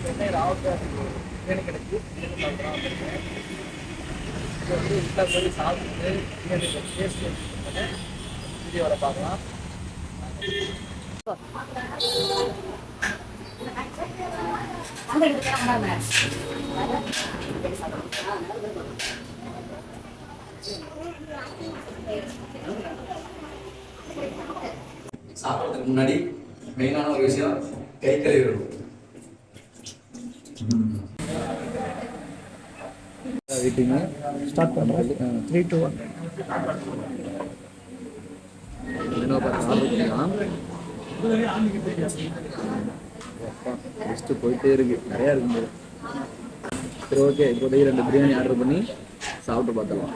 சென்னை ராவுக்கு பிரியாணி கிடைச்சி இது வந்து வீட்டில் போய் சாப்பிட்டு பிரியாணி டேஸ்ட் வீடியோவில் பார்க்கலாம். சாப்பிட்றதுக்கு முன்னாடி மெயினான ஒரு விஷயம் கை கழுவிடணும். வெயிட்டிங்க ஸ்டார்ட் பண்ணுறேன். 3, 2, 1 மெனுவை பார்த்து ஆர்டர் பண்ணிக்கலாம். லிஸ்ட்டு போயிட்டே இருக்கு, நிறையா இருக்கும்போது. சரி, ஓகே. இப்போதைக்கு 2 பிரியாணி ஆர்டர் பண்ணி சாப்பிட்டு பார்த்துக்கலாம்.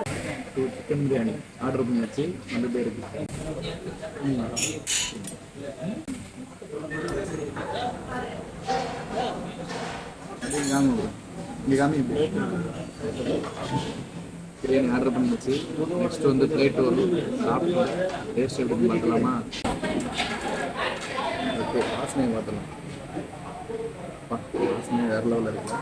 2 சிக்கன் பிரியாணி ஆர்டர் பண்ணி வச்சு வந்துட்டே இருக்கு. இங்கே காமி பிரியாணி ஆர்டர் பண்ணி வச்சு நெக்ஸ்ட் வந்து பிளேட் வரும். சாப்பிட்டு டேஸ்ட் எப்படி பார்க்கலாமா? ஓகே, வாசனையை பார்த்துலாம். வாசனை வேறு லெவலில் இருக்கு.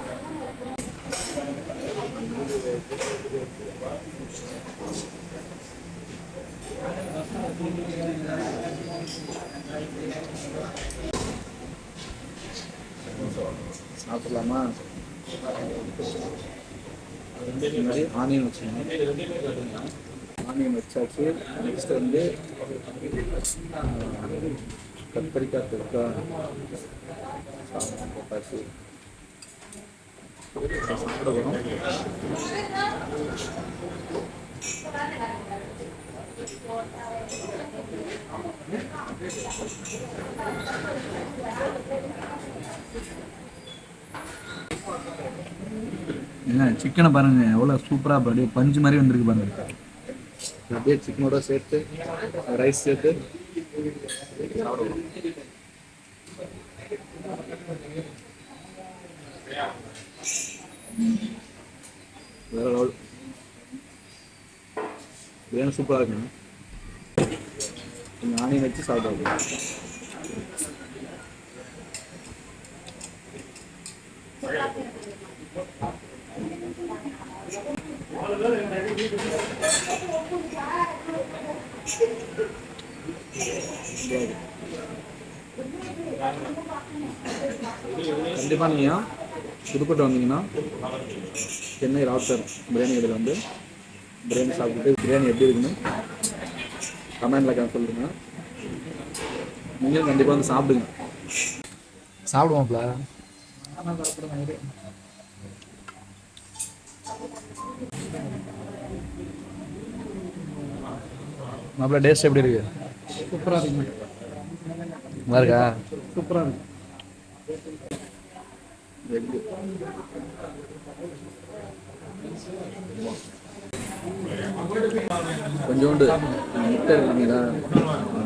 சாப்பிடலாமா? முன்னாடி ஆனியன் வச்சுக்கணும். ஆனியன் வச்சாச்சு. நெக்ஸ்ட் வந்து கத்திரிக்காய் தொக்கா போட்டாச்சு. சாப்பிட வரும். என்ன சிக்கனை பாருங்க, எவ்வளோ சூப்பராக அப்படியே பஞ்சு மாதிரி வந்திருக்கு பாருங்க. அப்படியே சிக்கனோட சேர்த்து ரைஸ் சேர்த்து சாப்பிடுவோம். வேற லெவல். பிரியாணி சூப்பராக இருக்குங்க. கொஞ்சம் ஆனியன் வச்சு சாப்பிடுவோம். கண்டிப்பாக நீங்கள் புதுக்கோட்டை வந்தீங்கன்னா சென்னை ராவுத்தர் பிரியாணி கடையில் வந்து பிரியாணி சாப்பிட்டுட்டு பிரியாணி எப்படி இருக்குன்னு கமெண்டில் சொல்லுங்கள். நீங்களும் கண்டிப்பாக வந்து சாப்பிடுங்க. சாப்பிடுவோம்ல. மாப்பிள்ள டேஸ்ட் எப்படி இருக்கு? சூப்பராக இருக்குங்க. நல்லா இருக்கா? சூப்பராக இருக்கு. எக்கு கொஞ்சோண்டு முட்டை இருக்குங்களா,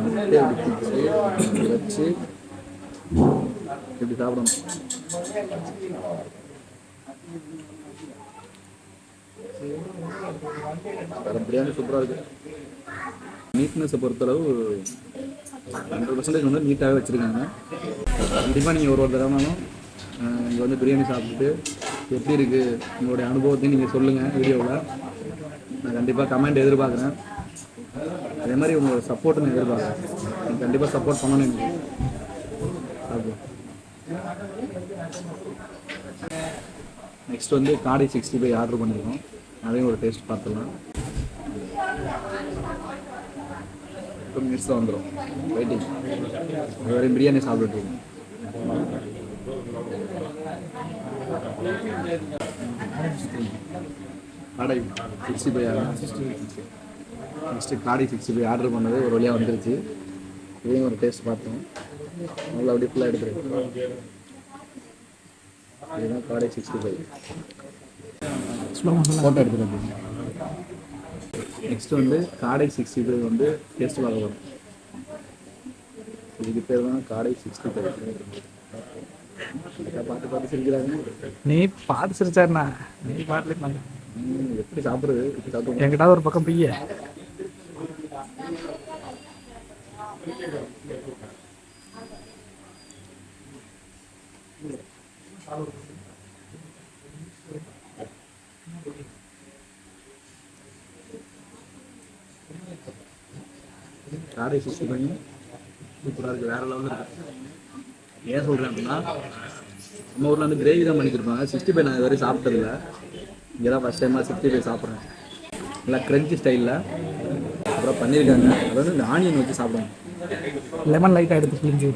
முட்டையை பிடிச்சி வச்சு இப்படி சாப்பிடணும். பிரியாணி சூப்பராக இருக்கு. நீட்னஸை பொறுத்தளவு 100% வந்து நீட்டாகவே வச்சுருக்காங்க. கண்டிப்பாக நீங்கள் ஒரு தடவைனாலும் இங்கே வந்து பிரியாணி சாப்பிட்டுட்டு எப்படி இருக்குது உங்களுடைய அனுபவத்தையும் நீங்கள் சொல்லுங்கள் வீடியோவில். நான் கண்டிப்பாக கமெண்ட் எதிர்பார்க்குறேன். அதே மாதிரி உங்களோட சப்போர்ட்டு நான் எதிர்பார்க்குறேன். நீங்கள் கண்டிப்பாக சப்போர்ட் பண்ணணும். அது நெக்ஸ்ட் வந்து காடை 65 ஆர்டர் பண்ணியிருக்கோம். அதையும் ஒரு டேஸ்ட் பார்த்துக்கலாம். 2 மினிட்ஸில் வந்துடும். வெயிட்டிங். அது வரையும் பிரியாணி சாப்பிட்டுருக்கோம். காடை 65 நெக்ஸ்ட்டு காடை 65 ஆர்டர் பண்ணது ஒரு வழியாக வந்துருச்சு. இதையும் ஒரு டேஸ்ட் பார்த்தோம். நல்லா அப்படியே ஃபுல்லாக எடுத்துருக்கோம். இதுதான் காடை 65 ஃபோட்டோ எடுத்துருக்கோம். நெக்ஸ்ட் வந்து காடை 65 வந்து டேஸ்ட் பார்க்க வரும். இதுக்கு பேர் தான் காடை 65. பார்த்து சிரிக்கிறாங்க. நீ பார்த்து சிரிச்சாருண்ணா, நீ பாட்டுல எப்படி சாப்பிட்றது எப்படி சாப்பிடுவோம்? என்கிட்ட ஒரு பக்கம் பைய காடை 65 சூப்பராக இருக்குது, வேறு லெவலில் இருக்குது. ஏன் சொல்கிறேன் அப்படின்னா நம்ம ஊரில் வந்து கிரேவி தான் பண்ணி கொடுப்பாங்க. 65 நான் இது வரையும் சாப்பிட்டதில்ல. இங்கே தான் ஃபஸ்ட் டைமாக 65 சாப்பிட்றேன். நல்லா க்ரன்ச்சி ஸ்டைலில் அப்புறம் பண்ணியிருக்காங்க. அதை வந்து இந்த ஆனியன் வச்சு சாப்பிடுவாங்க. லெமன் லைட்டாக எடுத்து பிழிஞ்சு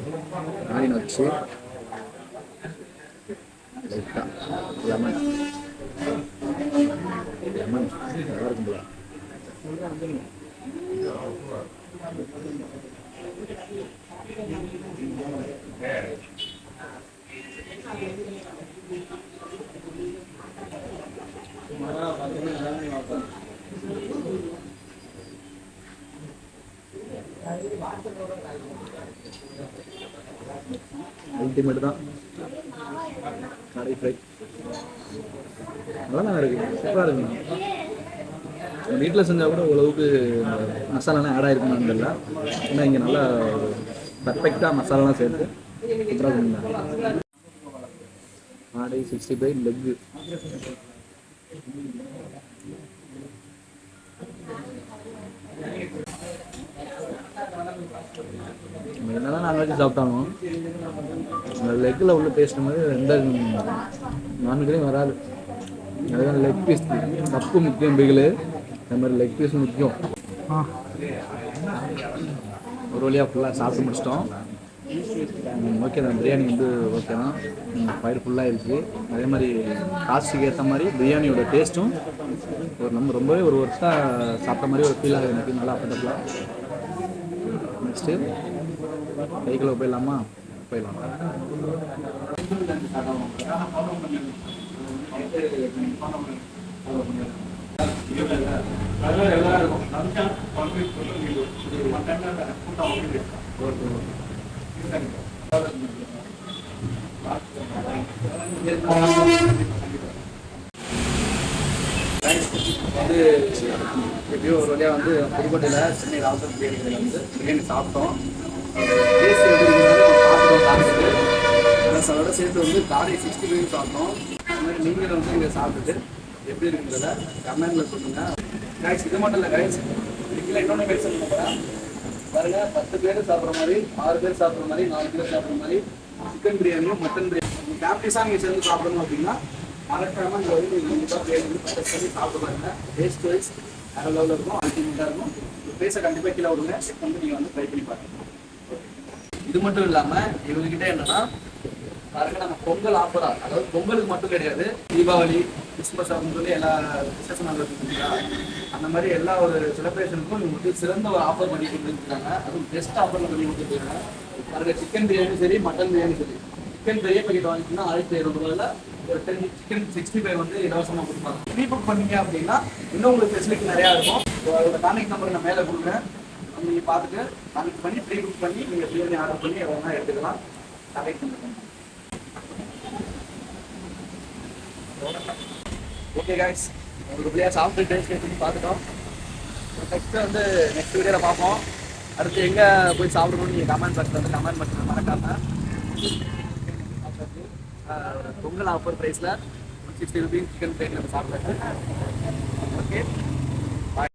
ஆனியன் வச்சு லைட்டாக லெமன் லெமன் நல்லா இருக்கும் போல. அல்டிமேட் தான் காடை ஃப்ரை. நல்லா இருக்குது, சூப்பராக இருக்குங்க. வீட்டில் செஞ்சால் கூட ஓரளவுக்கு மசாலாலாம் ஆட் ஆகிருக்குன்னு தெரியல. ஏன்னா இங்கே நல்லா பர்ஃபெக்டாக மசாலாலாம் சேர்த்து சூப்பராக செஞ்சாங்க. காடை 65 லெக்கு. என்னதான் நாங்கள் வச்சு சாப்பிட்டாலும் அந்த லெக்கில் உள்ள டேஸ்ட் மாதிரி எந்த நான்களையும் வராது. அதுதான் லெக் பீஸ். கப்பு முக்கியம், பிகில் அந்த மாதிரி லெக் பீஸ் முக்கியம். ஒரு வழியாக ஃபுல்லாக சாப்பிட்டு முடிச்சிட்டோம். ஓகே தான், பிரியாணி வந்து ஓகே தான், பயிர் ஃபுல்லாக இருக்குது. அதே மாதிரி காசுக்கு ஏற்ற மாதிரி பிரியாணியோட டேஸ்ட்டும் ஒரு நம்ம ரொம்பவே ஒரு வருஷம் சாப்பிட்ட மாதிரி ஒரு ஃபீல் ஆகுது எனக்கு. நல்லா பட்டப்பலாம். நெக்ஸ்ட்டு கைக்குள்ள போயிடலாமா? போயிடலாம். வந்து எப்படியோ ஒரு வழியாக வந்து புதுக்கோட்டையில் சென்னை ராவசம் பிரியாணி கடையில் வந்து பிரியாணி சாப்பிட்டோம். டேஸ்ட் எப்படி பார்த்துட்டு அதோட சேர்த்து வந்து காடை 65 சாப்பிட்டோம். அது மாதிரி நீங்களும் வந்து இங்கே சாப்பிட்டுட்டு எப்படி இருக்குன்றத கமெண்ட்ல சொல்லுங்கள். கைஸ் இது மட்டும் இல்லை கைஸ், இதுக்குள்ள இன்னொன்று பேர் சொல்லுங்க பாருங்க. 10 பேர் சாப்பிட்ற மாதிரி, 6 பேர் சாப்பிட்ற மாதிரி, 4 பேர் சாப்பிட்ற மாதிரி சிக்கன் பிரியாணியும் மட்டன் பிரியாணி ஃபேமிலிஸாக நீங்கள் சேர்ந்து சாப்பிடணும் அப்படின்னா மறக்காம இங்கே வந்து நீங்கள் கண்டிப்பாக பிரியாணி வந்து பர்ச்சேஸ் பண்ணி சாப்பிடுவாங்க. டேஸ்ட் வைஸ் வேறு லெவலில் இருக்கும், அல்டிமேட்டாக இருக்கும். பேச கண்டிப்பாக கீழே விடுங்க, செக் வந்து நீங்கள் வந்து ட்ரை பண்ணி பாருங்க. இது மட்டும் இல்லாமல் இவங்ககிட்ட என்னன்னா பாருங்க, நம்ம பொங்கல் ஆஃபரா, அதாவது பொங்கலுக்கு மட்டும் கிடையாது, தீபாவளி கிறிஸ்மஸ் அப்படின்னு சொல்லி எல்லா விசேஷம் நடந்துருக்குங்களா, அந்த மாதிரி எல்லா ஒரு செலிப்ரேஷனுக்கும் இவங்க வந்து சிறந்த ஒரு ஆஃபர் பண்ணி கொடுத்துருக்காங்க. அதுவும் பெஸ்ட் ஆஃபரில் பண்ணி கொடுத்துருக்காங்க. பாருங்க, சிக்கன் பிரியாணி சரி, மட்டன் பிரியாணி சரி. சிக்கன் பெரிய பேக்கெட் வாங்கிட்டீங்கன்னா 1700 ஒரு 10 சிக்கன் 65 வந்து இலவசமாக கொடுப்பாங்க. ப்ரீ புக் பண்ணீங்க அப்படின்னா இன்னும் உங்களுக்கு ஃபெசிலிட்டி நிறையா இருக்கும். அதோட கான்டாக்ட் நம்பர் நான் மேலே கொடுக்குறேன், நீங்கள் பார்த்துட்டு கான்டாக்ட் பண்ணி ப்ரீ புக் பண்ணி நீங்கள் பிரியாணி ஆர்டர் பண்ணி எவ்வளோ எடுத்துக்கலாம். கான்டாக்ட் பண்ணுங்க. ஓகே காய்ஸ், ஒரு வழியாக சாப்பிட்டு டேஸ்ட் பண்ணி பார்த்துட்டோம். நெக்ஸ்ட்டு வந்து நெக்ஸ்ட் வீடியோவில் பார்ப்போம். அடுத்து எங்கே போய் சாப்பிடணும்னு நீங்கள் கமெண்ட் பாக்ஸில் வந்து கமெண்ட் பண்ணி மறக்காமல். பொங்கல் ஆஃபர் ப்ரைஸில் 160 ரூபீஸ் சிக்கன் பிளேட் நம்ம சாப்பிட்றது. ஓகே.